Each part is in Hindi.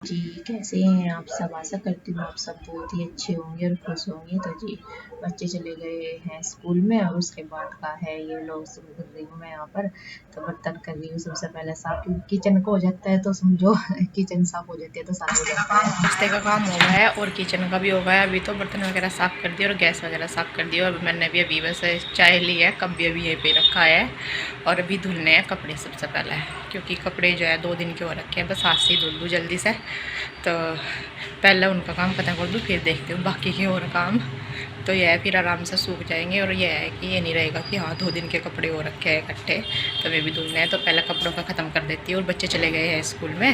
जी, कैसे हैं आप सब? आशा करती हूँ आप सब बहुत ही अच्छे होंगे और खुश होंगे। तो जी, बच्चे चले गए हैं स्कूल में और उसके बाद का है ये लोग सुबह कर रही हूँ मैं यहाँ पर। तो बर्तन कर रही हूँ सबसे पहले साफ, क्योंकि किचन को हो जाता है तो समझो किचन साफ हो जाती है तो साफ हो जाता है। नाश्ते का काम हो गया है और किचन का भी हो गया है। अभी तो बर्तन वगैरह साफ़ कर दिए और गैस वगैरह साफ़ कर दिया। और मैंने भी अभी बस चाय ली है, कप भी अभी यहीं पे रखा है। और अभी धुलने हैं कपड़े सबसे पहले, क्योंकि कपड़े जो है 2 दिन के हो रखे हैं। बस आज से ही धुल दूँ जल्दी से, तो पहले उनका काम खत्म कर दूँ, फिर देखती हूँ बाकी के और काम। तो यह है, फिर आराम से सूख जाएंगे। और यह है कि ये नहीं रहेगा कि हाँ 2 दिन के कपड़े हो रखे हैं इकट्ठे, तो वे भी धुलने हैं। तो पहले कपड़ों का ख़त्म कर देती हूँ। और बच्चे चले गए हैं स्कूल में,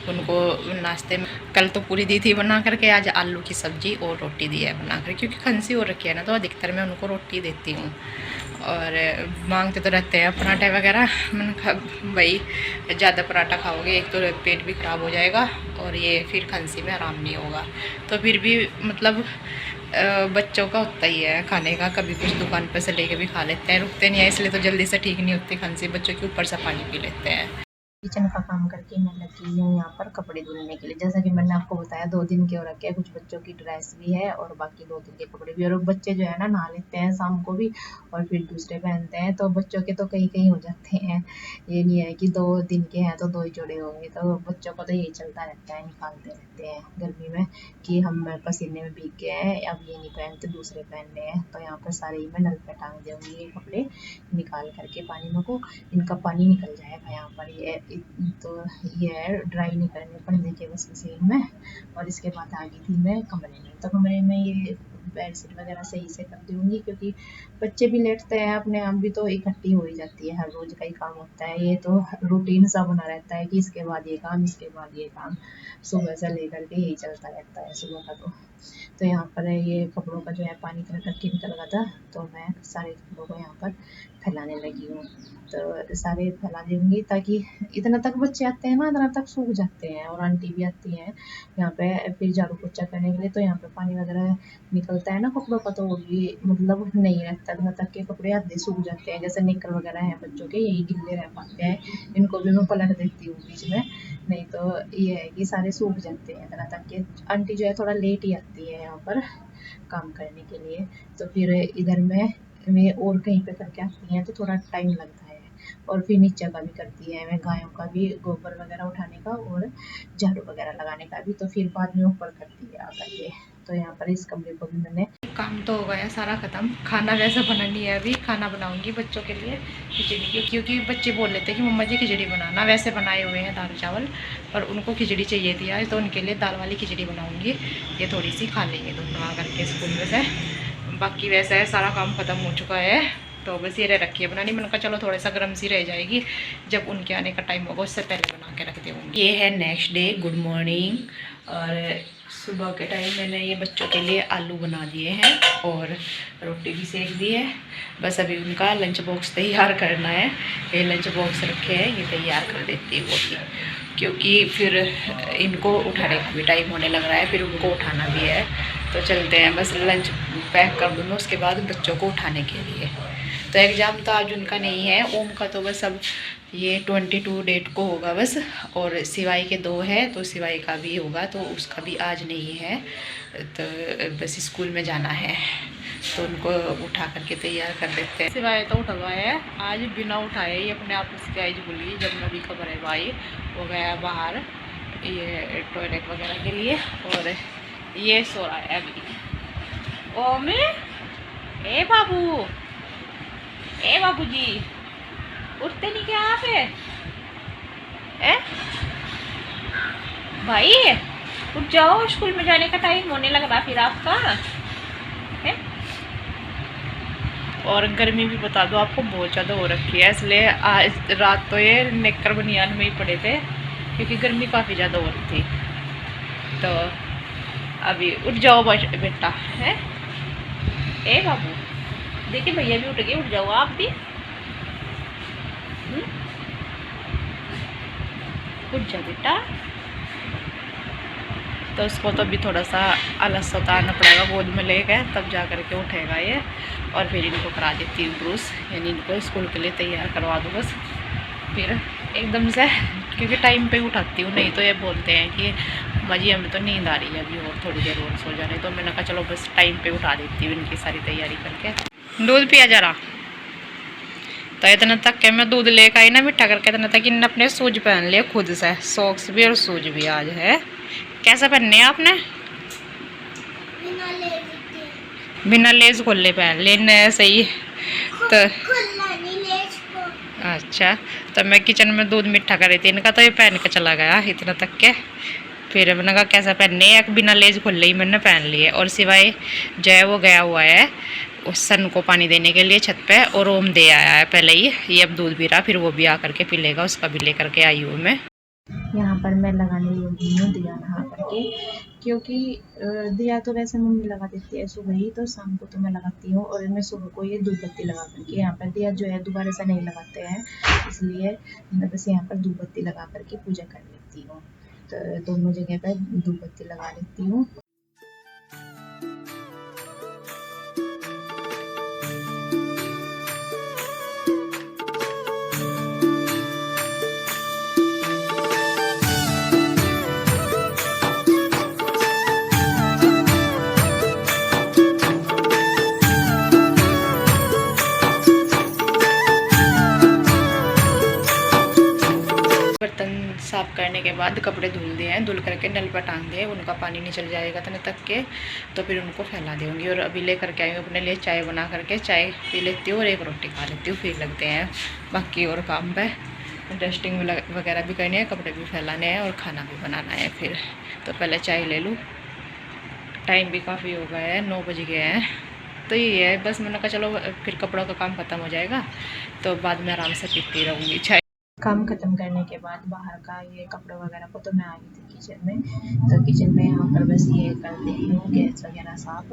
उनको नाश्ते में कल तो पूरी दी थी बना करके, आज आलू की सब्ज़ी और रोटी दी है बना कर, क्योंकि खांसी हो रखी है ना, तो अधिकतर मैं उनको रोटी देती हूँ। और मांगते तो रहते हैं पराठे वगैरह। मैंने कहा भाई ज़्यादा पराठा खाओगे एक तो पेट भी ख़राब हो जाएगा और ये फिर खांसी में आराम नहीं होगा। तो फिर भी मतलब बच्चों का होता ही है खाने का, कभी कुछ दुकान पर से लेके भी खा लेते हैं, रुकते नहीं है, इसलिए तो जल्दी से ठीक नहीं होती खांसी। बच्चों के ऊपर से पानी पी लेते हैं। किचन का काम करके मैं लगी हूँ यहाँ पर कपड़े धुलने के लिए। जैसा कि मैंने आपको बताया 2 दिन के हो रखे हैं, कुछ बच्चों की ड्रेस भी है और बाकी 2 दिन के कपड़े भी। और बच्चे जो है ना नहा लेते हैं शाम को भी और फिर दूसरे पहनते हैं, तो बच्चों के तो कहीं कहीं हो जाते हैं। ये नहीं है कि 2 दिन के हैं तो 2 ही जोड़े होंगे। तो बच्चों का तो यही चलता रहता है, निकालते रहते हैं गर्मी में कि हम पसीने में भीग गए हैं, अब ये नहीं पहनते दूसरे पहनने हैं। तो यहाँ पर सारे ही मैं नल पे टांग दूँगी ये कपड़े निकाल करके पानी में को, इनका पानी निकल जाएगा यहाँ पर। ये तो ये है ड्राई नहीं करने पड़ने के बस मशीन में। और इसके बाद आ गई थी मैं कमरे में। तो कमरे में ये बेडशीट वगैरह सही से कर दूँगी, क्योंकि बच्चे भी लेटते हैं अपने आप भी तो इकट्ठी हो ही जाती है, हर रोज़ का ही काम होता है। ये तो रूटीन सा बना रहता है कि इसके बाद ये काम, इसके बाद ये काम, सुबह से लेकर के यही चलता रहता है सुबह का। तो यहाँ पर ये कपड़ों का जो है पानी करके निकल गया था, तो मैं सारे कपड़ों को यहाँ पर फैलाने लगी हूँ। तो सारे फैला दूँगी ताकि इतना तक बच्चे आते हैं ना, इतना तक सूख जाते हैं। और आंटी भी आती हैं यहाँ पे फिर झाड़ू पोछा करने के लिए, तो यहाँ पे पानी वगैरह निकलता है ना कपड़ों का, तो वो भी मतलब नहीं रहता, इतना तक के कपड़े आधे सूख जाते हैं। जैसे निक्कर वगैरह हैं बच्चों के, यही गिल्ले रह पाते हैं, इनको भी मैं पलट देती हूँ बीच में, नहीं तो ये है कि सारे सूख जाते हैं इतना तक के। आंटी जो है थोड़ा लेट ही आती है यहाँ पर काम करने के लिए, तो फिर इधर मैं और कहीं पे करके आती हैं तो थोड़ा टाइम लगता है। और फिर नीचे का भी करती है मैं, गायों का भी गोबर वगैरह उठाने का और झाड़ू वगैरह लगाने का भी, तो फिर बाद में ऊपर करती है आकर के। तो यहाँ पर इस कमरे को भी मैंने काम तो हो गया सारा ख़त्म। खाना वैसा बना नहीं है, अभी खाना बनाऊंगी बच्चों के लिए खिचड़ी, क्योंकि बच्चे बोल लेते हैं कि मम्मा जी खिचड़ी बनाना। वैसे बनाए हुए हैं दाल चावल, पर उनको खिचड़ी चाहिए थी आज, तो उनके लिए दाल वाली खिचड़ी बनाऊंगी। ये थोड़ी सी खा लेंगे दोनों आ करके स्कूल में से। बाकी वैसा है सारा काम ख़त्म हो चुका है, तो बस ये रह रखी है बनानी। मैंने कहा चलो थोड़ा सा गर्म सी रह जाएगी, जब उनके आने का टाइम होगा उससे पहले बना के रख दूँगी। ये है नेक्स्ट डे, गुड मॉर्निंग। और सुबह के टाइम मैंने ये बच्चों के लिए आलू बना दिए हैं और रोटी भी सेक दी है। बस अभी उनका लंच बॉक्स तैयार करना है। ये लंच बॉक्स रखे हैं, ये तैयार कर देती हूँ अभी, क्योंकि फिर इनको उठाने का भी टाइम होने लग रहा है, फिर उनको उठाना भी है। तो चलते हैं, बस लंच पैक कर दूँगा उसके बाद बच्चों को उठाने के लिए। तो एग्ज़ाम तो आज उनका नहीं है, ओम का तो बस अब ये 22 डेट को होगा बस। और सिवाई के 2 है, तो सिवाई का भी होगा, तो उसका भी आज नहीं है। तो बस स्कूल में जाना है, तो उनको उठा करके तैयार कर देते हैं। सिवाय तो उठवाए है आज, बिना उठाए ही अपने आप उसकी आई बोली। जब नबी खबर है भाई वो गया बाहर ये टॉयलेट वगैरह के लिए, और ये सो रहा है अभी। ओम ए बाबू, ए बाबूजी, उठते नहीं क्या आप है? भाई उठ जाओ, स्कूल में जाने का टाइम होने लग रहा फिर आपका है। और गर्मी भी बता दो आपको बहुत ज़्यादा हो रखी है, इसलिए आज रात तो ये नेकर बनियान में ही पड़े थे, क्योंकि गर्मी काफ़ी ज़्यादा हो रही थी। तो अभी उठ जाओ बेटा है। ए बाबू देखिए भैया भी उठ गए, उठ जाओ आप भी। उठ जा बेटा। तो उसको तो अभी थोड़ा सा आलस उतारना पड़ेगा, गोद में लेकर तब जा कर के उठेगा ये। और फिर इनको करा देती हूँ ब्रूस, यानी इनको स्कूल के लिए तैयार करवा दूँ बस, फिर एकदम से क्योंकि टाइम पे उठाती हूँ, नहीं तो ये बोलते हैं कि मजी हमें तो नींद आ रही है अभी और थोड़ी देर और सो जाने। तो मैंने कहा चलो बस टाइम पे उठा देती हूँ इनकी सारी तैयारी करके। दूध पिया जरा। तो इतना तक के मैं दूध लेकर आई ना मीठा करके, इतना तक इन्हें अपने शूज पहन लिए खुद से, सॉक्स भी और शूज भी आज है। कैसे पहनने आपने? बिना लेस खोले पहन लेने सही। तो अच्छा, तो मैं किचन में दूध मीठा कर रही थी इनका, तो ये पहन के चला गया इतना तक के। फिर मैंने कहा कैसा पहनने, एक बिना लेज खोले ही मैंने पहन लिए। और सिवाय जो है वो गया हुआ है उस सन को पानी देने के लिए छत पे, और ओम दे आया है पहले ही। ये अब दूध पी रहा, फिर वो भी आकर के पी लेगा, उसका भी लेकर के आई हूँ मैं। यहाँ पर मैं लगाने लगी हूँ दिया नहा करके, क्योंकि दिया तो वैसे मम्मी लगा देती है सुबह ही, तो शाम को तो मैं लगाती हूँ। और मैं सुबह को ये धूप बत्ती लगा करके, यहाँ पर दिया जो है दोबारा से नहीं लगाते हैं, इसलिए मैं बस यहाँ पर धूप बत्ती लगा करके पूजा कर लेती हूँ। तो दोनों जगह पर धूप बत्ती लगा लेती हूँ। बर्तन साफ करने के बाद कपड़े धुल दिए हैं, धुल करके नल पर टांग दिए, उनका पानी निचल जाएगा तने तक के, तो फिर उनको फैला दूँगी। और अभी ले करके आई हूँ अपने लिए चाय बना करके, चाय पी लेती हूँ और एक रोटी खा लेती हूँ, फिर लगते हैं बाकी और काम पे। डस्टिंग वगैरह भी करनी है, कपड़े भी फैलाने हैं और खाना भी बनाना है फिर। तो पहले चाय ले लूँ, टाइम भी काफ़ी हो गया है, 9 बज गए हैं। तो ये है बस, मैंने कहा चलो फिर कपड़ों का काम ख़त्म हो जाएगा तो बाद में आराम से पीती रहूँगी चाय। काम खत्म करने के बाद बाहर का ये कपड़े वगैरह को तो मैं आ गई थी किचन में। तो किचन में यहाँ पर बस ये कर दे रही हूँ गैस वगैरह साफ,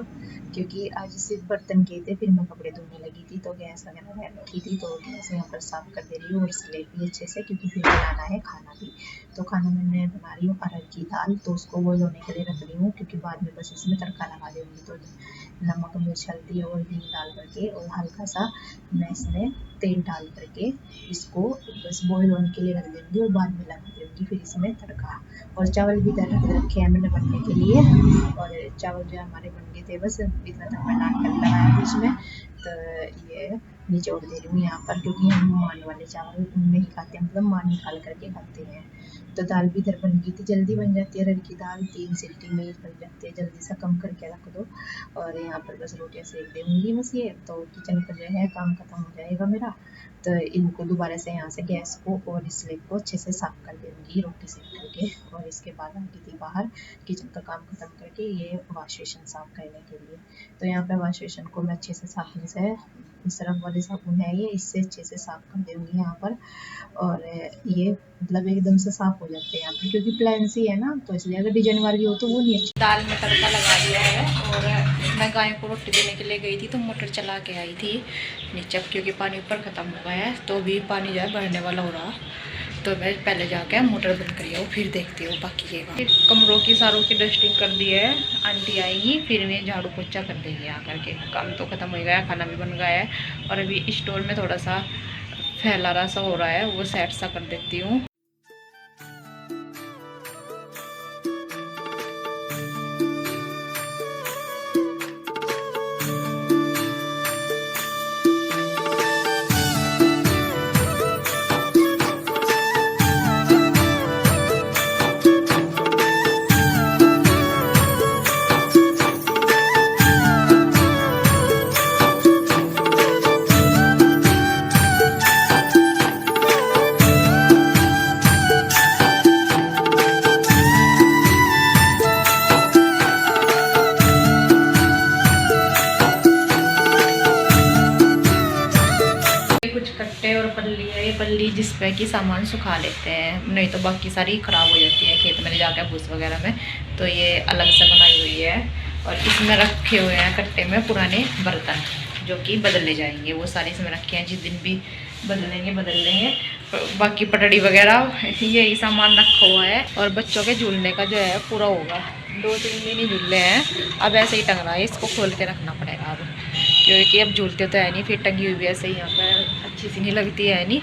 क्योंकि आज सिर्फ बर्तन किए थे, फिर मैं कपड़े धोने लगी थी तो गैस वगैरह रह रखी थी, तो गैस यहाँ पर साफ कर दे रही हूँ और स्लेट भी अच्छे से, क्योंकि फिर बनाना है खाना भी। तो खाना मैंने बना रही हूँ अरहर की दाल, तो उसको बॉयल होने के लिए रख रही हूँ, क्योंकि बाद में बस इसमें तड़का लगा दूँगी। तो नमक मिर्च हल्दी और घी डाल करके और हल्का सा मैं इसमें तेल डाल करके इसको बस बॉईल होने के लिए रख दूँगी और बाद में लगा दूँगी फिर इसमें तड़का। और चावल भी इधर रख रखे हैं मैंने बनने के लिए, और चावल जो हमारे बन गए थे, बस इतना तक मैं नाटक लगाया बीच में। तो ये निचोड़ दे रही हूँ यहाँ पर, क्योंकि हम मान वाले चावल नहीं खाते, मतलब मान निकाल करके खाते हैं। तो दाल भी इधर बन गई थी, जल्दी बन जाती है अरहर की दाल, 3 सीटी में ही बन जाती है, जल्दी सा कम करके रख दो। और यहाँ पर बस रोटियाँ सेक दूँगी बस ये, तो किचन का जो है काम खत्म हो जाएगा मेरा। तो इनको दोबारा से यहाँ से गैस को और स्लेब को अच्छे से साफ कर दूँगी रोटी सेक करके। और इसके बाद आ गई थी बाहर किचन का काम खत्म करके ये वॉश बेसिन साफ करने के लिए। तो यहाँ पे वॉश बेसिन को मैं अच्छे से साबुन से, सरफ वाले साबुन है ये, इससे अच्छे से साफ कर दूँगी यहाँ पर। और ये मतलब एकदम से साफ हो जाते हैं यहाँ पे, क्योंकि प्लेन सी है ना, तो इसलिए अगर डिजाइन वाली हो तो वो नहीं अच्छी। दाल में तड़का लगा दिया है और मैं गाय को रोटी देने के लिए गई थी, तो मोटर चला के आई थी नीचे, क्योंकि पानी ऊपर ख़त्म हो गया है, तो भी पानी जो है भरने वाला हो रहा। तो मैं पहले जाके मोटर बंद करी हूँ, फिर देखती हूँ बाकी ये काम। कमरों की सारों की डस्टिंग कर दी है, आंटी आएगी फिर मैं झाड़ू पोछा कर देंगे आकर के। काम तो ख़त्म हो गया, खाना भी बन गया है, और अभी स्टोर में थोड़ा सा फैला रहा सा हो रहा है, वो सेट सा कर देती हूँ। और पल्ली है, ये पल्ली जिस पे कि सामान सुखा लेते हैं, नहीं तो बाकी सारी ख़राब हो जाती है खेत में जाकर भूस वगैरह में। तो ये अलग से बनाई हुई है, और इसमें रखे हुए हैं कट्टे में पुराने बर्तन जो कि बदलने जाएंगे, वो सारे इसमें रखे हैं, जिस दिन भी बदलेंगे बदल लेंगे। बाकी पटड़ी वगैरह यही सामान रखा हुआ है। और बच्चों के झूलने का जो है पूरा होगा, 2-3 दिन ही झूले हैं, अब ऐसे ही टंग रहा है, इसको खोल के रखना पड़ेगा अब, क्योंकि अब झूलते तो है नहीं, फिर टंगी हुई भी ऐसे ही यहाँ पर अच्छी सी नहीं लगती है नहीं।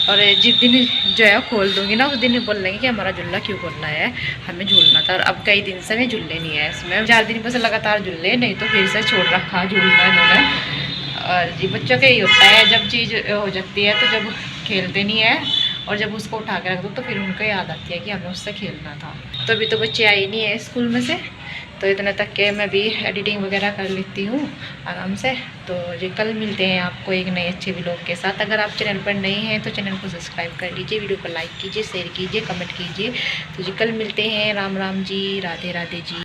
और जिस दिन जो है खोल दूँगी ना, उस दिन बोल लेंगे कि हमारा झूला क्यों खोलना है, हमें झूलना था। और अब कई दिन से मैं झूले नहीं है इसमें, 4 दिन बस लगातार झूले, नहीं तो फिर से छोड़ रखा झूलना इन्होंने। और जी बच्चों का ही होता है, जब चीज़ हो जाती है तो जब खेलते नहीं है, और जब उसको उठा के रख दो तो फिर उनको याद आती है कि हमें उससे खेलना था। तो अभी तो बच्चे आए नहीं है स्कूल में से, तो इतने तक के मैं भी एडिटिंग वगैरह कर लेती हूँ आराम से। तो जी कल मिलते हैं आपको एक नए अच्छे व्लॉग के साथ। अगर आप चैनल पर नए हैं तो चैनल को सब्सक्राइब कर लीजिए, वीडियो को लाइक कीजिए, शेयर कीजिए, कमेंट कीजिए। तो जी कल मिलते हैं। राम राम जी, राधे राधे जी।